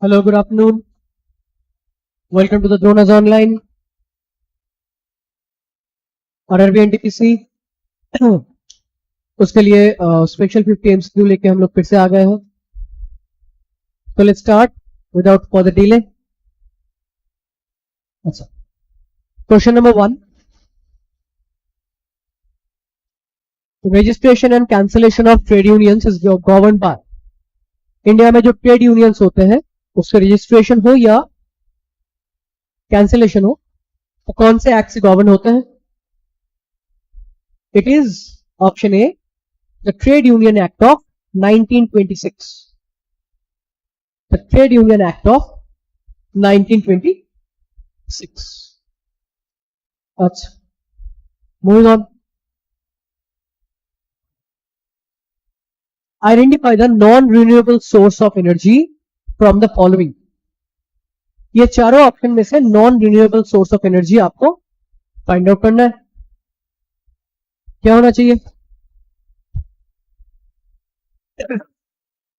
Hello, good afternoon. Welcome to the Dhronas online RRB NTPC. उसके लिए special 50 MCQ लेके हम लोग फिर से आ गए हैं. So let's start without further delay. अच्छा, question number 1. Registration and cancellation of trade unions is governed by. India में जो ट्रेड यूनियंस होते हैं उसके रजिस्ट्रेशन हो या कैंसिलेशन हो तो कौन से एक्ट से गवर्न होते हैं? It is option A the trade union act of 1926. The trade union act of 1926. अच्छा, moving on. Identify the non-renewable source of energy from the following. ये चारों ऑप्शन में से non renewable source of energy आपको find out करना है. क्या होना चाहिए?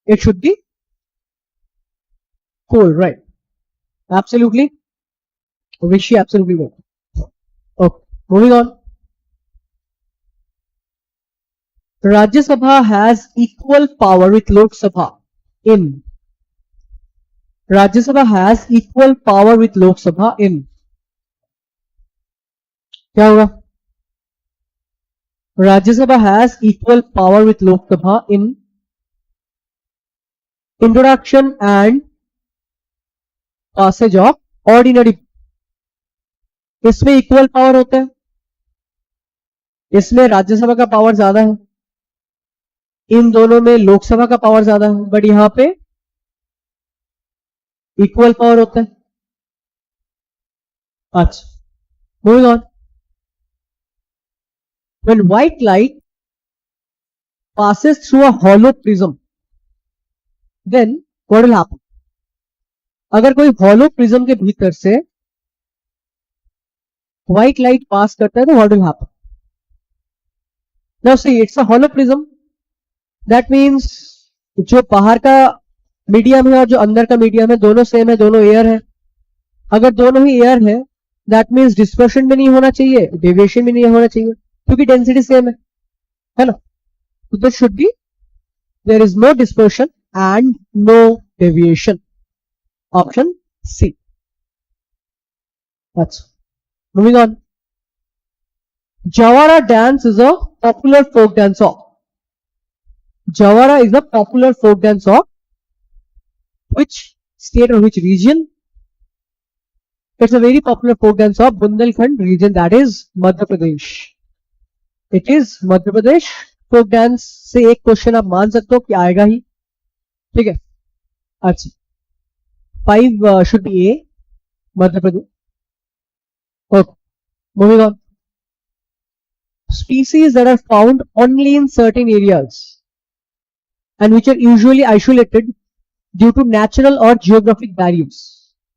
It should be coal, right? Absolutely, wish you absolutely right. Okay, moving on. Rajya Sabha has equal power with Lok Sabha in. Rajya Sabha has equal power with Lok Sabha in. क्या होगा? Rajya Sabha has equal power with Lok Sabha in introduction and passage of ordinary. इसमें equal power होता है, इसमें राज्यसभा का power ज्यादा है, इन दोनों में लोकसभा का पावर ज्यादा है, बट यहां पे इक्वल पावर होता है. अच्छा, moving on. When white light passes through a hollow prism, then what will happen? अगर कोई hollow prism के भीतर से व्हाइट लाइट पास करता है तो what will happen? Now see, it's a hollow prism. That means जो बाहर का मीडियम है और जो अंदर का मीडियम है दोनों सेम है, दोनों एयर है. अगर दोनों ही एयर है दैट मीन्स डिस्पर्शन भी नहीं होना चाहिए, डेविएशन भी नहीं होना चाहिए, क्योंकि डेंसिटी सेम है ना. तो this should be there is no dispersion and no deviation. Option C. अच्छा, moving on. Jawara dance is a popular folk dance of. Jawara is a popular folk dance of which state or which region? It's a very popular folk dance of Bundelkhand region, that is Madhya Pradesh. It is Madhya Pradesh. folk dance से एक question आप मान सकते हो कि आएगा ही, ठीक है. अच्छा, 5 should be A, Madhya Pradesh. Okay, moving on. Species that are found only in certain areas and which are usually isolated due to natural or geographic barriers.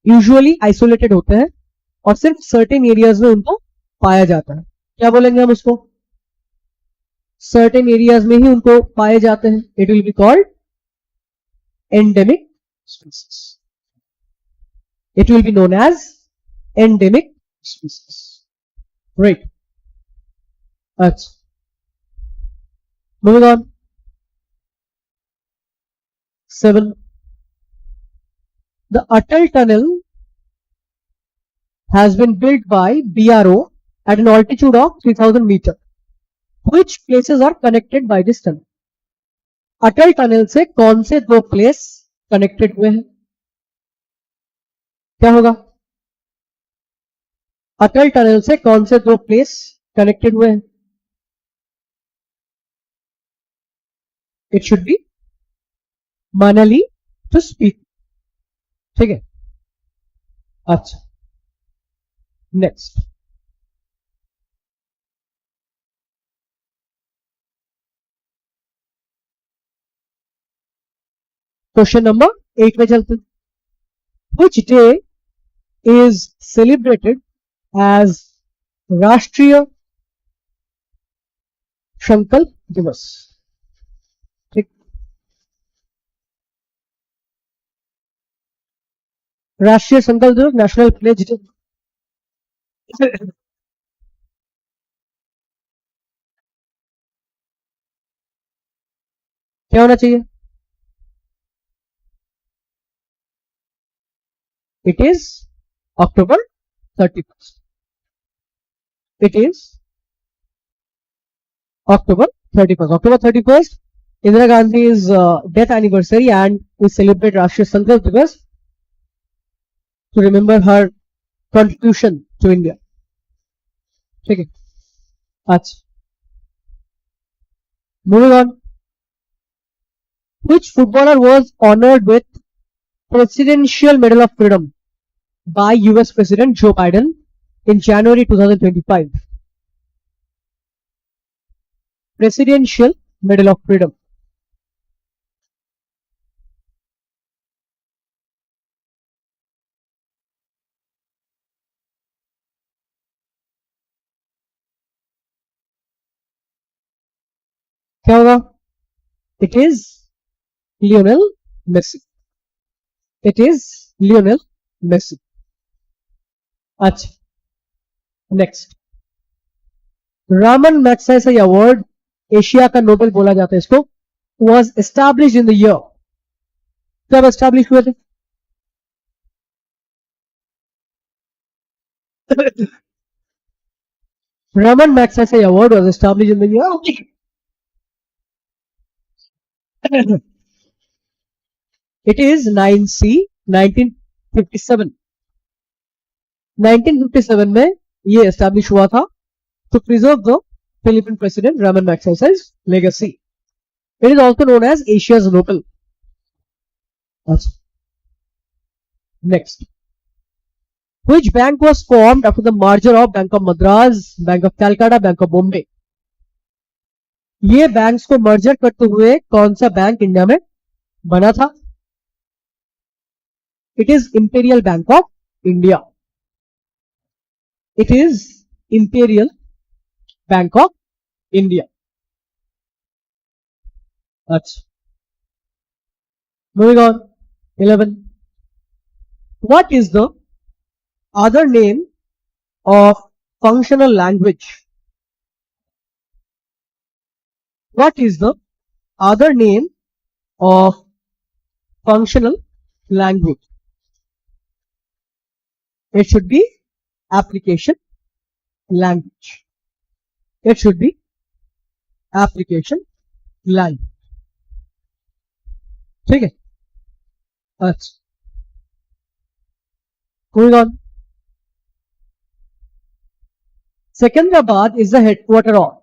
Usually isolated होते हैं और सिर्फ certain areas में उनको पाया जाता है. क्या बोलेंगे हम उसको? Certain areas में ही उनको पाए जाते हैं. It will be called endemic species. It will be known as endemic species. Right. अच्छा, moving on. 7. The Atal Tunnel has been built by BRO at an altitude of 3000 meters. Which places are connected by this tunnel? Atal Tunnel से कौन से दो place connected हुए हैं? क्या होगा? अटल tunnel से कौन से दो प्लेस कनेक्टेड हुए हैं? It should B Manali to speak. ठीक है. अच्छा, नेक्स्ट. क्वेश्चन नंबर 8 में चलते हैं. Which day is celebrated as राष्ट्रीय संकल्प दिवस? ठीक. राष्ट्रीय संकल्प दिवस, नेशनल प्लेज डे। क्या होना चाहिए? It is October 31st. It is October 31st. October 31st, Indira Gandhi's death anniversary, and we celebrate Rashtriya Sankalp Divas to remember her contribution to India. ठीक है, अच्छा, moving on. Which footballer was honored with Presidential Medal of Freedom by US President Joe Biden in January 2025? Presidential Medal of Freedom. क्या होगा? It is Lionel Messi. It is Lionel Messi. अच्छा, next. Raman Magsaysay award, Asia का Nobel बोला जाता है इसको, was establish in the year. कब establish हुए थे? Raman Magsaysay award was establish in the year. It is 9C 1957. 1957 में ये एस्टैब्लिश हुआ था to preserve the Philippine President Ramon Magsaysay's legacy. It is also known as Asia's Nobel. Next. Which bank was formed after the merger of Bank of Madras, Bank of Calcutta, Bank of Bombay? ये banks को merger करते हुए कौन सा bank India में बना था? It is Imperial Bank of India. It is Imperial Bank of India. अच्छा, moving on. 11. What is the other name of functional language? What is the other name of functional language? It should be application language. It should be application language. ठीक है, अच्छा, moving on. Secunderabad is the headquarter of,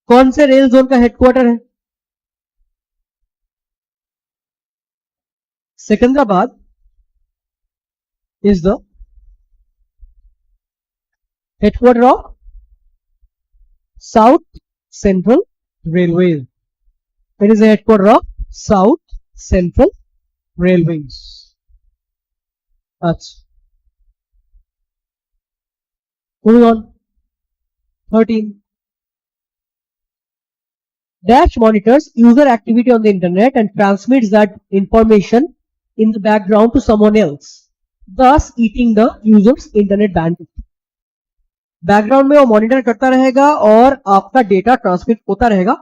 कौन से rail zone का headquarter है? Secunderabad is the headquarter of South Central Railways. It is the headquarter of South Central Railways. अच्छा, moving on. 13. Dash monitors user activity on the internet and transmits that information in the background to someone else, thus eating the user's internet bandwidth. Background में वो monitor करता रहेगा और आपका data transmit होता रहेगा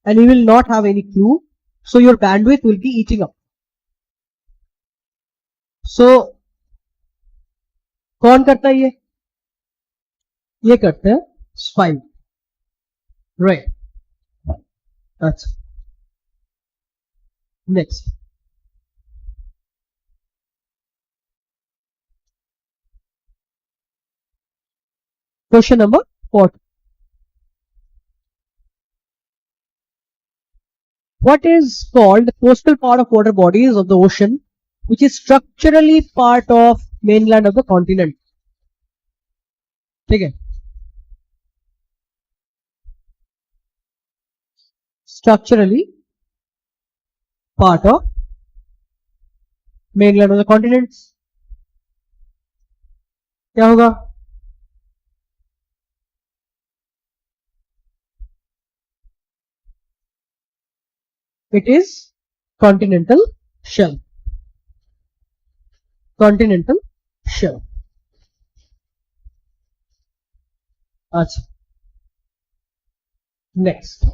and you will not have any clue, so your bandwidth will be eating up. So कौन करता है ये करते हैं स्पाई, राइट. अच्छा, next. Question number 4. What is called the coastal part of water bodies of the ocean, which is structurally part of mainland of the continent? ठीक है, structurally part of mainland of the continents. क्या होगा? It is continental shelf. continental shelf. अच्छा, next.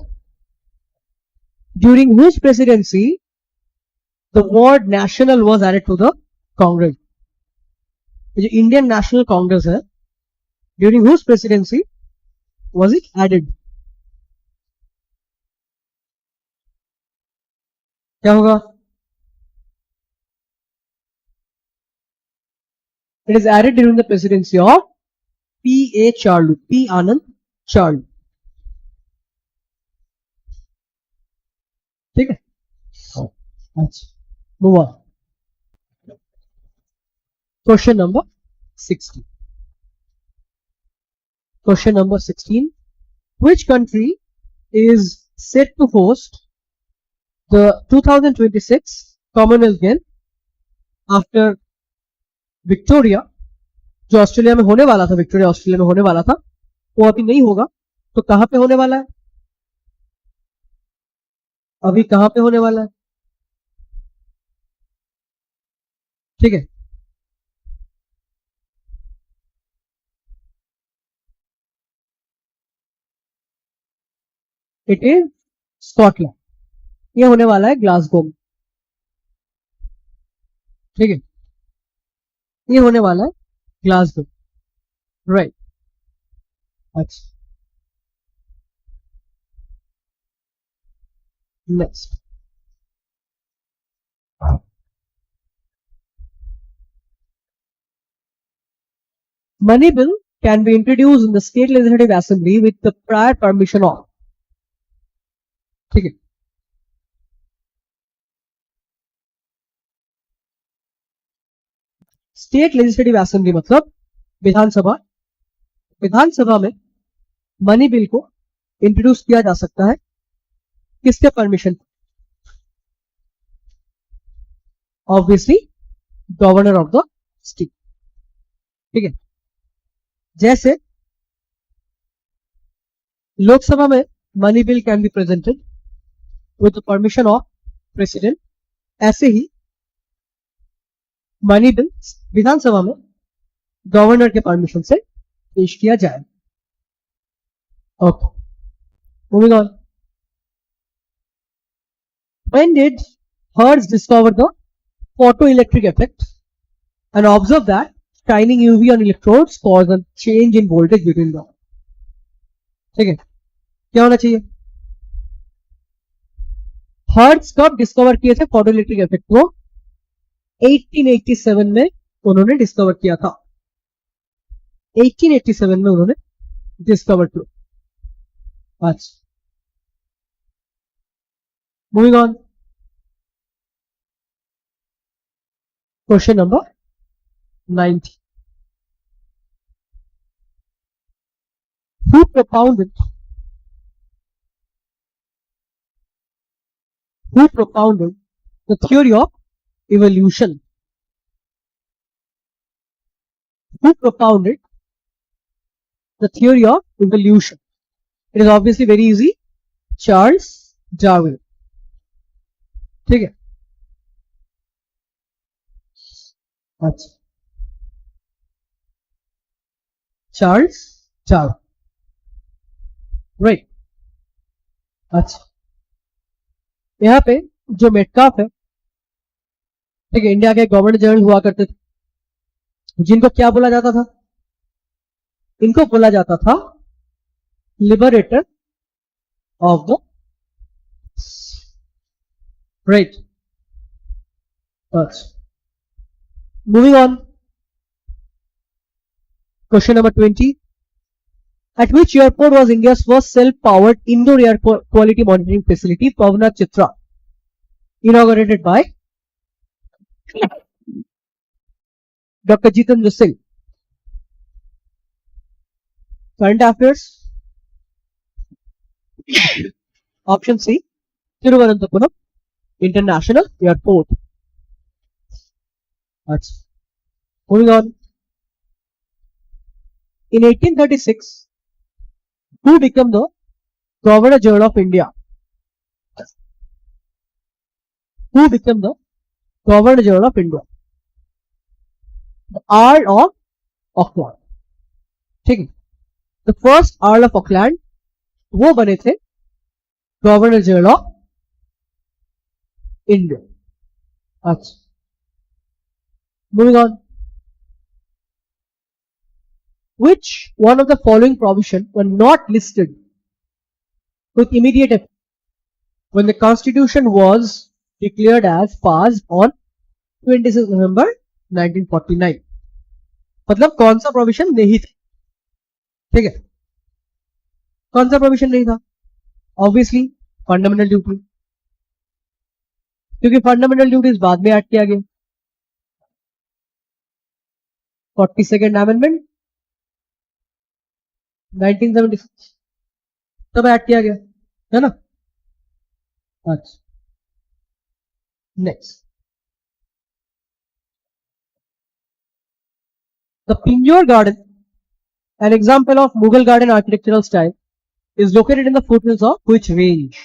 During which presidency the word national was added to the Congress? जो Indian National Congress है, during whose presidency was it added? क्या होगा? It is added during the presidency of P. A. Charlu, P. Anand Charlu. ठीक है? अच्छा, move on. Question number 16. Question number 16. Which country is set to host the 2026 Commonwealth Games after Victoria? जो Australia में होने वाला था, Victoria Australia में होने वाला था, वो अभी नहीं होगा, तो कहां पे होने वाला है? अभी कहां पे होने वाला है? ठीक है, इट इज स्कॉटलैंड. ये होने वाला है ग्लासगो में. ठीक है, ये होने वाला है ग्लासगो. राइट. अच्छा, next. Money bill can be introduced in the state legislative assembly with the prior permission of. ठीक है, स्टेट लेजिस्लेटिव असेंबली मतलब विधानसभा. विधानसभा में मनी बिल को इंट्रोड्यूस किया जा सकता है किसके permission? Obviously governor of the state. ठीक है, जैसे लोकसभा में money bill can be presented with the permission of president, ऐसे ही मनी बिल विधानसभा में गवर्नर के परमिशन से पेश किया जाए. Okay, moving on. When did Hertz discover the photoelectric effect and observe that shining UV on electrodes cause a change in voltage between them? ठीक है, क्या होना चाहिए? हर्ट्ज कब डिस्कवर किए थे फोटोइलेक्ट्रिक इफेक्ट को? 1887 में उन्होंने डिस्कवर किया था. 1887 में उन्होंने डिस्कवर किया. अच्छा, moving on. Question number 90. Who propounded the theory of evolution? Who propounded the theory of evolution? It is obviously very easy. Charles Darwin. ठीक है, अच्छा, चार्ल्स डार्विन. राइट. अच्छा, यहाँ पे जो मेटकाफ है, ठीक है, इंडिया के गवर्नर जनरल हुआ करते थे, जिनको क्या बोला जाता था? इनको बोला जाता था लिबरेटर ऑफ द. राइट. अच्छा, moving on. Question number 20. At which airport was India's first self-powered indoor air quality monitoring facility, Pavna Chitra, inaugurated by Dr. Jitendra Singh? Current affairs. Option C, Thiruvananthapuram International Airport. Moving on. In 1836, who became the Governor General of India? Who became the Governor General of India? the Earl of Auckland. ठीक है, the first Earl of Auckland वो बने थे governor general of India. अच्छा, moving on. Which one of the following provisions were not listed with immediate effect when the Constitution was declared as passed on 26 November 1949? मतलब कौन सा provision नहीं था? ठीक है, कौन सा प्रोविजन नहीं था? ऑब्वियसली फंडामेंटल ड्यूटी, क्योंकि फंडामेंटल ड्यूटीज बाद में ऐड किया गया. 42nd अमेंडमेंट 1976 तब ऐड किया गया है ना. अच्छा, next. The Pinjore Garden, an example of Mughal garden architectural style, is located in the foothills of which range?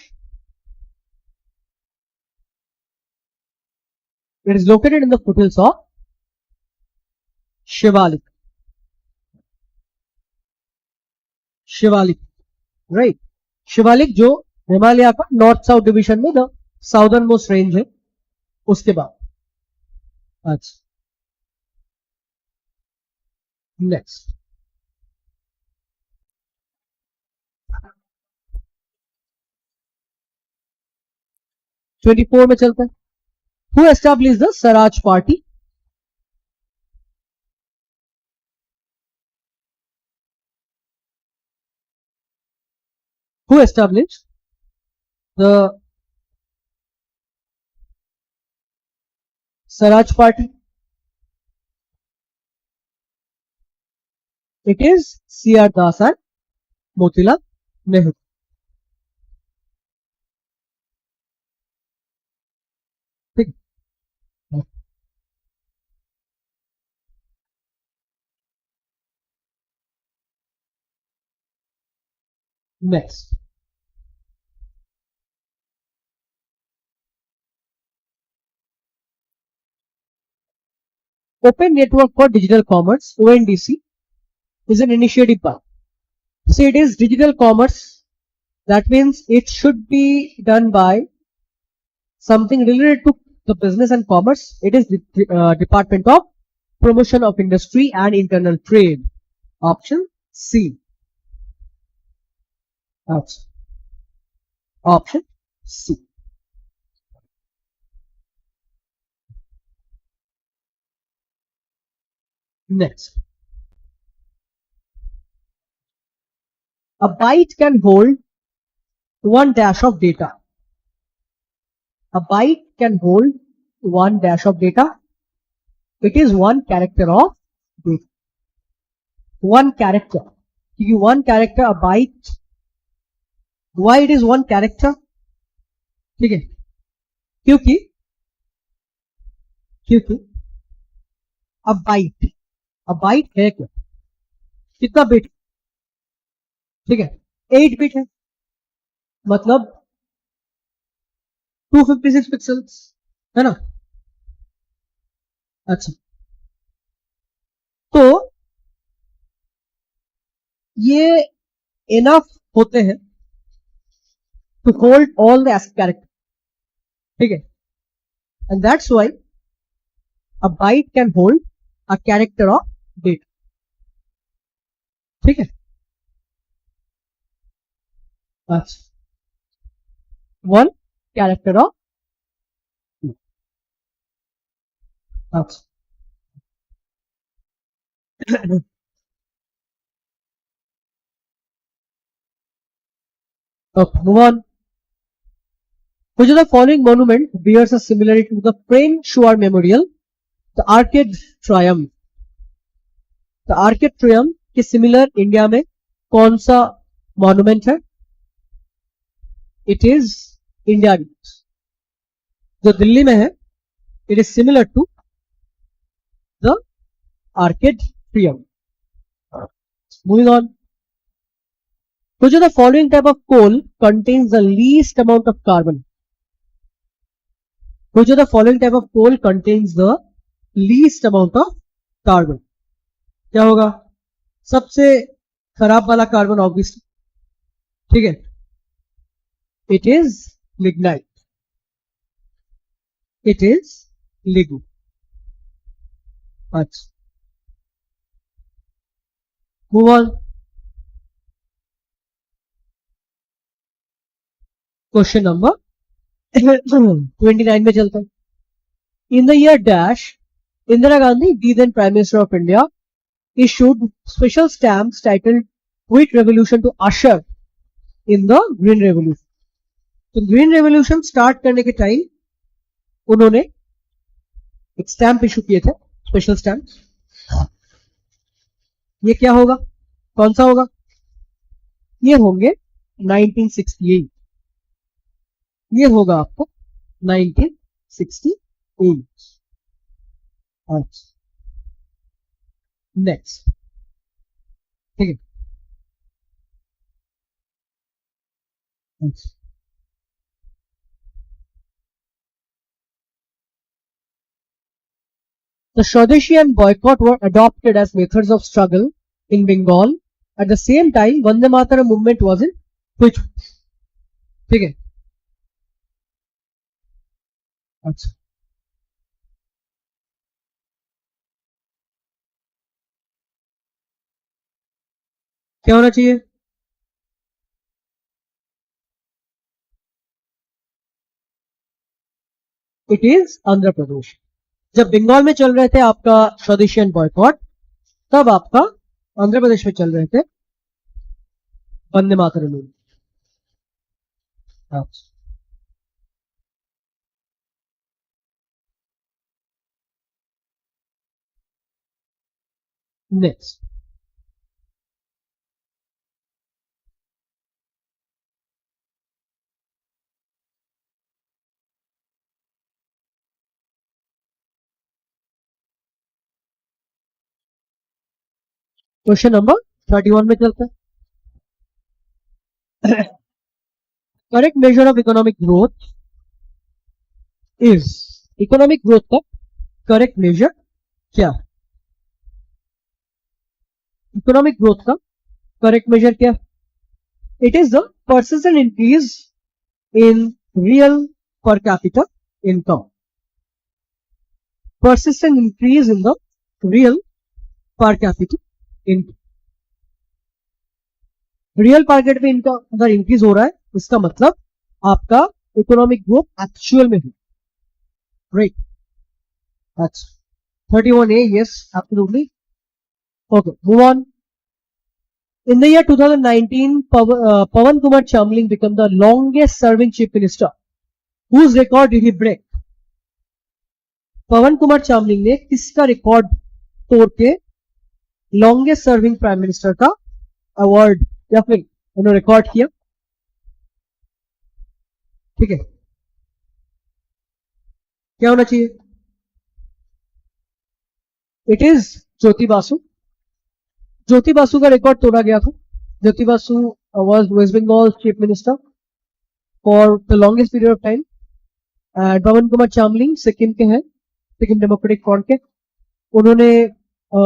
It is located in the foothills of Shivalik. Shivalik, right. Shivalik जो हिमालय का north south division में the southern most range है, उसके बाद. अच्छा, next. Twenty 24 में चलता है. Who establish the Swaraj party? Who established the Swaraj Party? It is C.R. Das and Motilal Nehru. Next. Open Network for Digital Commerce, ONDC, is an initiative part. So it is digital commerce. That means it should be done by something related to the business and commerce. It is the Department of Promotion of Industry and Internal Trade. Option C. Option C. Next. A byte can hold 1 dash of data. A byte can hold 1 dash of data. It is 1 character of data. 1 character. Give you 1 character, a byte. Why it is 1 character? ठीक है, क्योंकि a byte है क्या? कितना bit? ठीक है, 8 bit है, मतलब 256 पिक्सल्स है ना. अच्छा, तो ये इनफ होते हैं to hold all the ASCII characters. ठीक है, and that's why a byte can hold a character of data. ठीक है. अच्छा, 1 character of data. अच्छा. Okay, move on. Which of the following monument bears a similarity to the Prem Chouar Memorial, the Arcade Triumph? The Arcade Triumph के similar India में कौन सा monument है? It is India Gate. जो दिल्ली में है, it is similar to the Arcade Triumph. Moving on. Which of the following type of coal contains the least amount of carbon? Which of the following type of coal contains the least amount of carbon. क्या होगा? सबसे खराब वाला carbon obviously, ठीक है, it is lignite, it is lignin. अच्छा, move on. Question number 29 में चलता है। In the year dash, Indira Gandhi, the then prime minister of India, issued special stamps titled Wheat Revolution to usher in the Green Revolution. तो green revolution start करने के time उन्होंने एक stamp issue किए थे, स्पेशल स्टैम्प। ये क्या होगा? कौन सा होगा? ये होंगे 1968। ये होगा आपको 1968। अच्छा, नेक्स्ट, ठीक है। The Swadeshi and boycott were adopted as methods of struggle in Bengal. At the same time, Vande Mataram movement was in which? ठीक है। अच्छा, क्या होना चाहिए? It is Andhra Pradesh. जब बंगाल में चल रहे थे आपका स्वदेशी एंड बॉयकॉट, तब आपका आंध्र प्रदेश में चल रहे थे वंदे मातरम। अच्छा, नेक्स्ट, क्वेश्चन नंबर 31 में चलता है। Correct measure of economic growth is, economic growth का करेक्ट मेजर क्या? इकोनॉमिक ग्रोथ का करेक्ट मेजर क्या? It is the persistent increase in real per capita income. Persistent increase in the real per capita income. Real per capita income अगर increase हो रहा है, इसका मतलब आपका इकोनॉमिक ग्रोथ एक्चुअल में है, राइट? अच्छा, 31A, yes, absolutely. Okay, move on. In the year 2019, Pawan Kumar Chamling became the longest serving chief minister. Whose record did he break? पवन कुमार चामलिंग ने किसका रिकॉर्ड तोड़ के लॉन्गेस्ट सर्विंग प्राइम मिनिस्टर का award या फिर उन्होंने रिकॉर्ड किया? ठीक है, क्या होना चाहिए? It is Jyoti Basu. ज्योति बासु का रिकॉर्ड तोड़ा गया था। Jyoti Basu was west Bengal chief minister for the longest period of time. Pawan Kumar Chamling Sikkim के हैं, सिक्किम डेमोक्रेटिक फ्रंट के। उन्होंने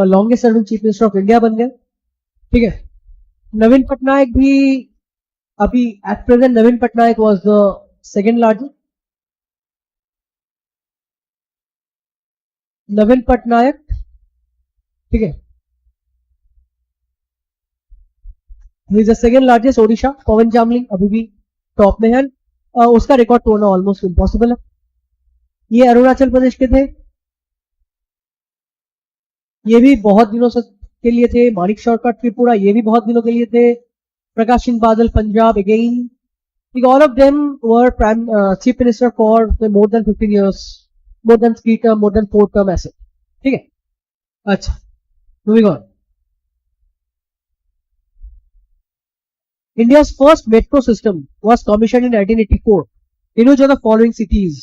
longest serving chief minister of India बन गए, ठीक है। नवीन पटनायक भी अभी at present, Naveen Patnaik was the second largest. Naveen Patnaik, ठीक है, is the second largest Odisha. पवन चामलिंग अभी भी टॉप में है। उसका रिकॉर्ड तोड़ना ऑलमोस्ट इम्पॉसिबल है। ये अरुणाचल प्रदेश के थे, ये भी बहुत दिनों से के लिए थे। मानिक शॉर्टकट त्रिपुरा, ये भी बहुत दिनों के लिए थे। Prakash Singh Badal Punjab again, all of them were prime chief minister for more than 15 years, more than 3 term, more than 4 term ऐसे, ठीक है। अच्छा, moving on. India's first metro system was commissioned in 1984 in which of the following cities?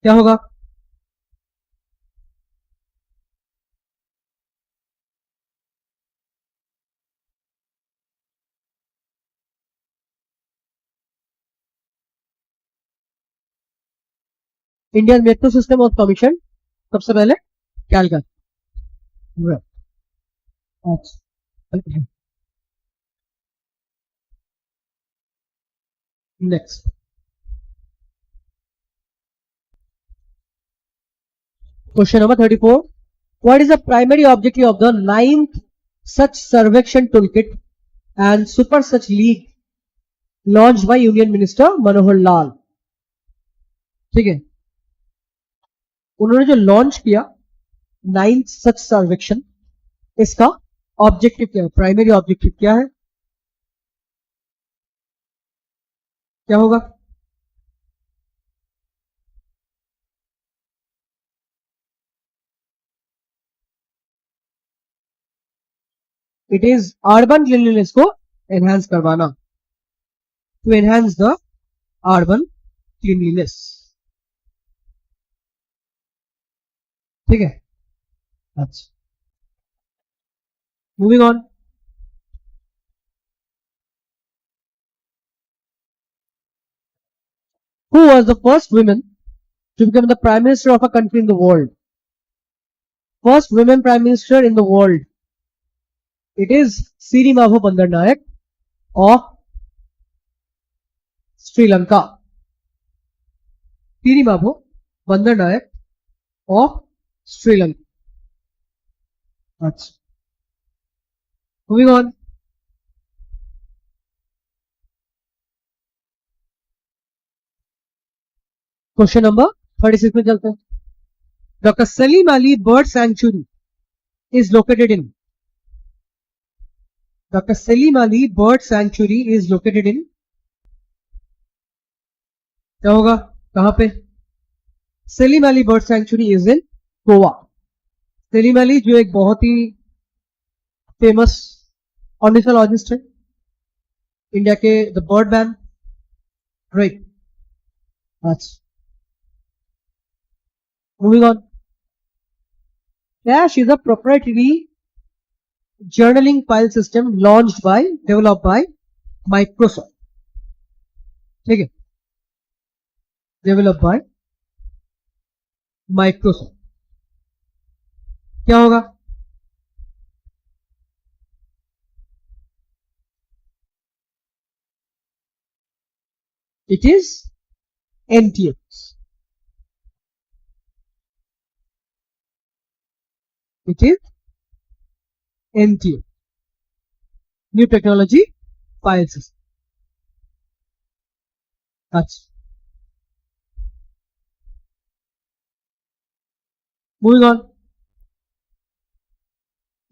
क्या होगा? India's metro system was commissioned सबसे पहले Calgon. Right. Okay. Next. Question number 34. What is the primary objective of the 9th such सर्वेक्षण toolkit and super such league launched by Union Minister Manohar Lal? ठीक है, उन्होंने जो launch किया 9th सच सर्वेक्षण, इसका ऑब्जेक्टिव क्या है, प्राइमरी ऑब्जेक्टिव क्या है, क्या होगा? इट इज अर्बन क्लीनलीनेस को एनहांस करवाना, to enhance the urban cleanliness. ठीक है, अच्छा, moving on. Who was the first woman to become the prime minister of a country in the world? First women prime minister in the world. It is Sirimavo Bandaranaike of Sri Lanka. Sirimavo Bandaranaike of Sri Lanka. That's moving on. Question number 36 में चलते हैं. Dr. Salim Ali Bird Sanctuary is located in. Dr. Salim Ali Bird Sanctuary is located in. क्या होगा, कहां पे? Salim Ali Bird Sanctuary is in Goa. Salim Ali जो एक बहुत ही फेमस ऑर्निथोलॉजिस्ट है, इंडिया के द बर्ड मैन, राइट. अच्छा, moving on. Dash is a proprietary journaling file system developed by Microsoft. ठीक है, developed by Microsoft. क्या होगा? It is NTFS. It is NTF, New Technology File System. That's moving on.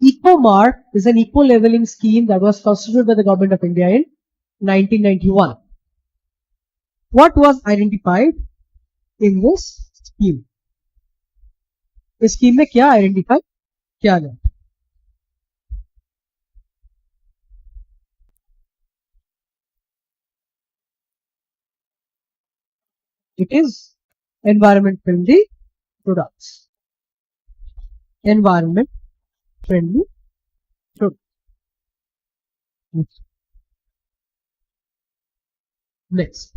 EcoMark is an eco-leveling scheme that was constituted by the government of India in 1991. What was identified in this scheme? इस scheme में क्या identify किया गया? It is environment friendly products. Environment friendly products. Next.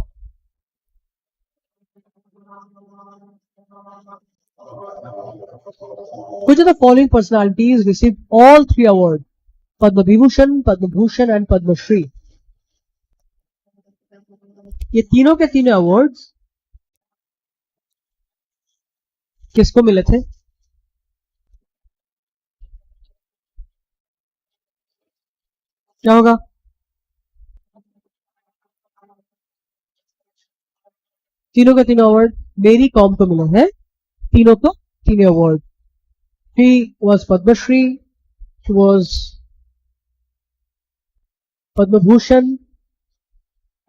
Which of the following personalities received all three awards? Padma Vibhushan, Padma Bhushan and Padma Shri. ये तीनों के तीनों awards किसको मिले थे? क्या होगा? तीनों के तीनों अवार्ड मेरी कॉम को मिले हैं, तीनों को तीनों award. She was Padma Shri, she was Padma Bhushan,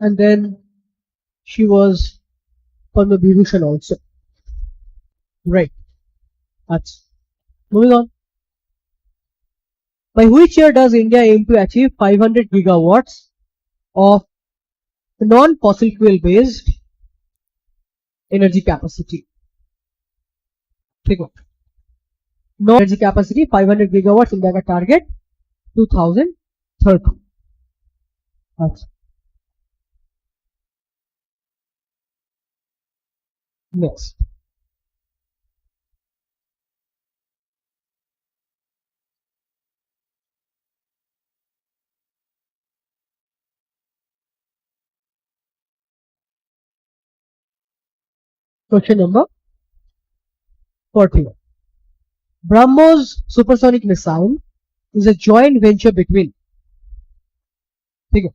and then she was Padma Vibhushan also. Right. That's moving on. By which year does India aim to achieve 500 gigawatts of non-fossil fuel based energy capacity? ठीक है, non-energy capacity 500 gigawatts India का target 2030. अच्छा, next. Question number 40. BrahMos supersonic missile is a joint venture between, ठीक है,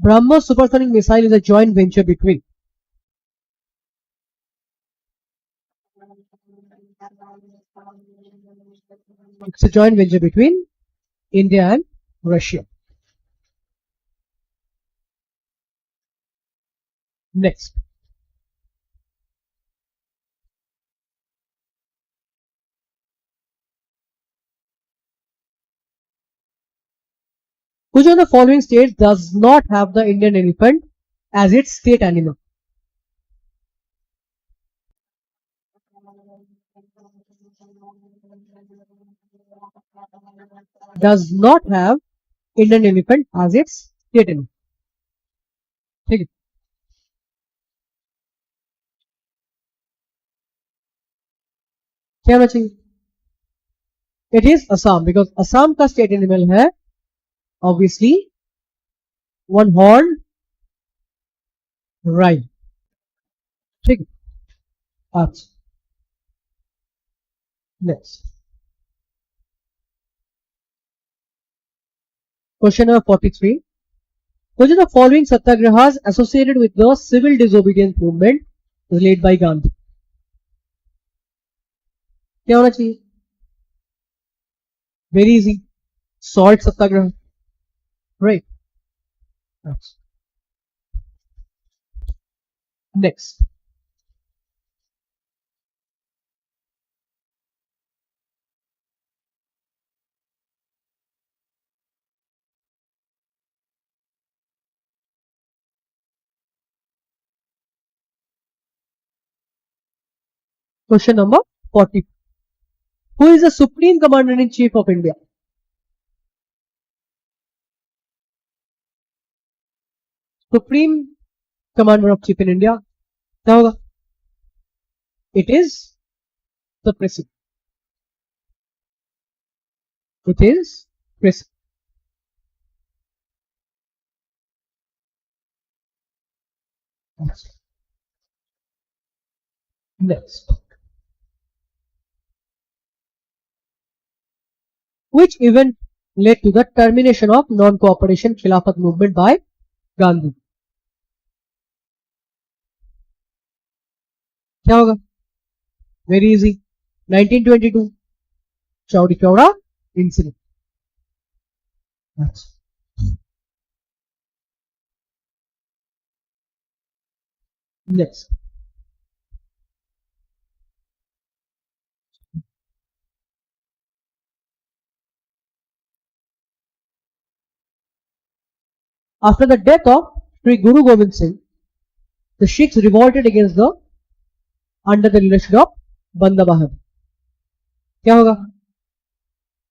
BrahMos supersonic missile is a joint venture between India and Russia. Next. Which of the following states does not have the Indian elephant as its state animal? Does not have Indian elephant as its state animal. ठीक है, क्या होना चाहिए? It is Assam, because Assam का state animal है obviously one horn rhino. ठीक है, अच्छा, next. Question number 43. Which of the following satyagrahas associated with the civil disobedience movement was led by Gandhi? क्या होना चाहिए? Very easy. Salt satyagraha. Right. Next. Question number 40. Who is the Supreme Commander-in-Chief of India? Supreme Commander of Chief in India. क्या होगा? It is the President. It is President. Next. Which event led to the termination of non-cooperation Khilafat movement by Gandhi? क्या होगा? Very easy. 1922 Chowdi Chowda incident. Next. After the death of Sri Guru Gobind Singh, the Sikhs revolted against the under the leadership of Banda Bahadur. क्या होगा?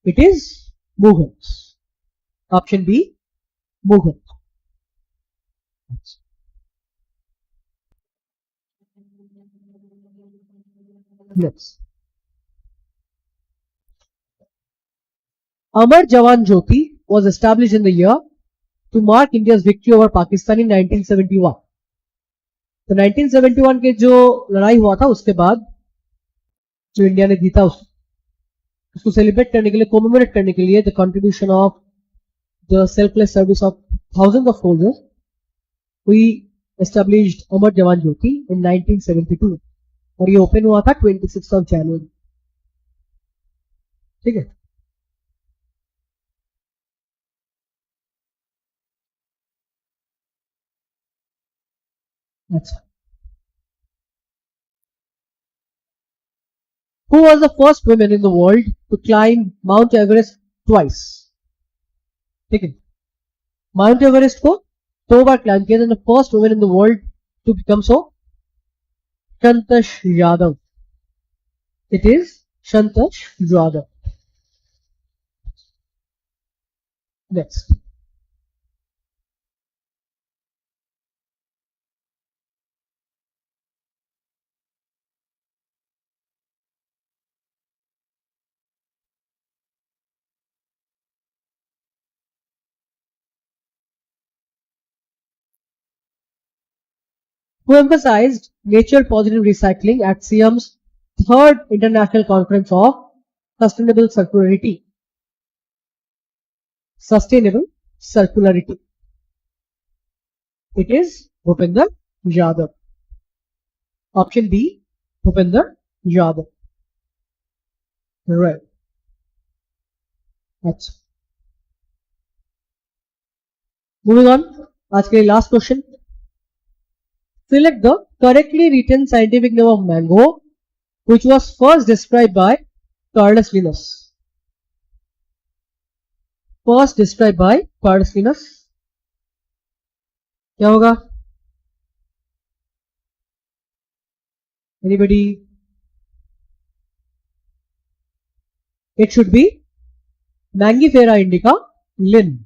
It is Mughals. Option B, Mughals. Next. Amar Jawan Jyoti was established in the year to mark India's victory over Pakistan in 1971. तो 1971 के जो लड़ाई हुआ था उसके बाद जो इंडिया ने जीता उसको सेलिब्रेट करने के लिए, कोमेमोरेट करने के लिए, the contribution of the selfless service of thousands of soldiers, we established Amar Jawan Jyoti इन 1972 और ये ओपन हुआ था 26 ऑफ जनवरी. ठीक है, अच्छा. Who was the first woman in the world to climb Mount Everest twice? ठीक है, माउंट एवरेस्ट को 2 बार क्लाइम किया. The first women in the world to become so, Santosh Yadav. It is Santosh Yadav. Next. who emphasized nature positive recycling at SIAM's third International Conference of Sustainable Circularity. Sustainable Circularity. It is Bhupinder Yadav. Option B, Bhupinder Yadav. Right. That's moving on. आज के last question. Select the correctly written scientific name of mango, which was first described by Carolus Linnaeus. First described by Carolus Linnaeus. क्या होगा? Anybody? It should be Mangifera indica Linn.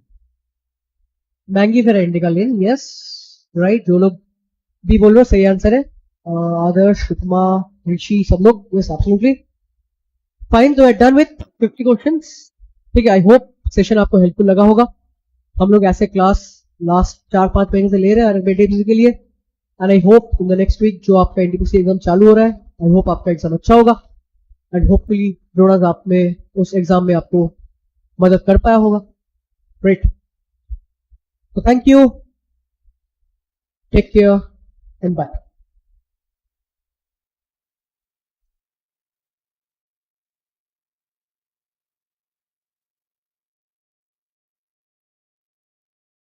Mangifera indica Linn. Yes, right. जो लोग भी बोल रहे हो सही answer है. आदर्श, उपमा, ऋषि, सब लोग. Yes, absolutely. Fine. So I done with 50 questions. ठीक है. I hope सेशन आपको हेल्पफुल लगा होगा. हम लोग ऐसे क्लास लास्ट 4-5 महीने से ले रहे हैं RRB NTPC के लिए. And I hope in the next week जो आपका NTPC एग्जाम चालू हो रहा है, आई होप आपका एग्जाम अच्छा होगा एंड होपफुली ड्रोनास आप में उस एग्जाम में आपको मदद कर पाया होगा. ग्रेट. तो thank you, take care and bye.